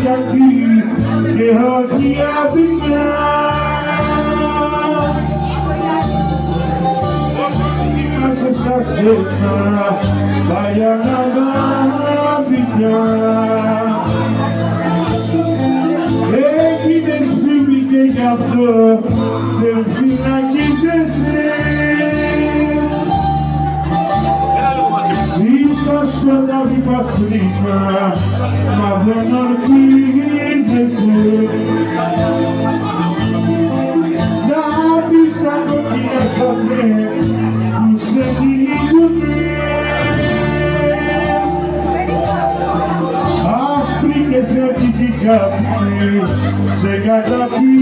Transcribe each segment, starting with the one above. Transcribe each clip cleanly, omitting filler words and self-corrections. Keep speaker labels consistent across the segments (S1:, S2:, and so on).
S1: γιατί και όχι αδεινά. Είμαστε στα στενά, παλιά να δεινά. Έγινες φίλη και γι' αυτό δεν φυλακίζεσαι. Ζεις στο σκοτάδι παστρίκα, μα δεν ορκίζεσαι. Να πεις τα κόκκινα σαφέ που σε κυνηγουνε. Άσπροι και ζεύτικοι καπνοί σε καταπίνουνε.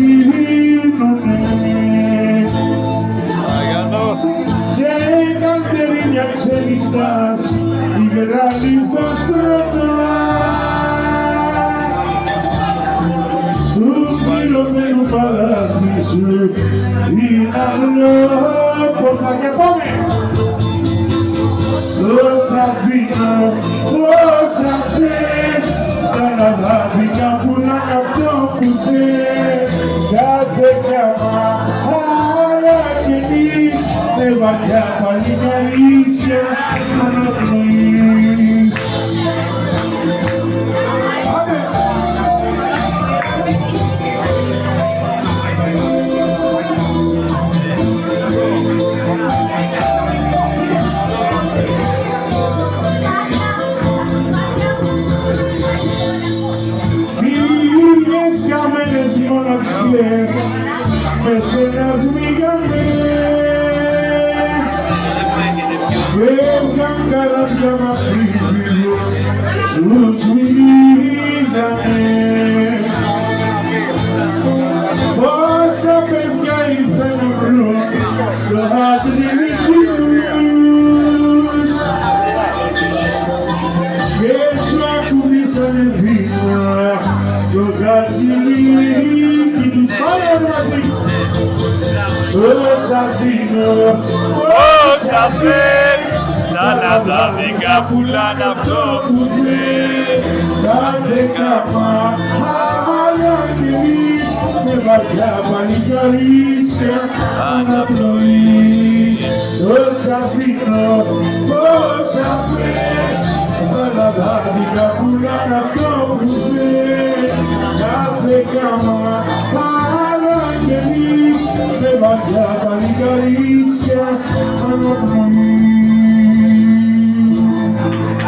S1: Σε καλτερίνια ξενυχτάς, υγρά λιθοστρωτά. Στου πληρωμένου παράδεισου είναι αγνόπορτα και πάμε. Τόσα αφήνω, τόσα θες, στα λαδάδικα που να αυτό που θες. Κάθε κάμα, άρα και νύχτα, με βαθιά παλικαρίσια αναπνοής. Μίλιες χαμένες μοναξιές με σένα σμίγανε. Φεύγαν καράβια μ' αφήφιλο, σου σμίγανε. Πόσα παιδιά ήρθαν να βρουν το άτριμικούς και σου ακουμίσανε βήμα το χαρτζηλίκι τους. Πάμε μαζί! Όσα δίνω, όσα θες, σαν λαδάδικα πουλάνε αυτό που θες. Κάθε κάμα, άλλα καινή, με βαθιά παλικαρίσια αναπνοής. Όσα δίνω, όσα θες, σαν λαδάδικα πουλάνε αυτό που θες. Κάθε κάμα, άλλα καινή, με βαθιά παλικαρίσια αναπνοής.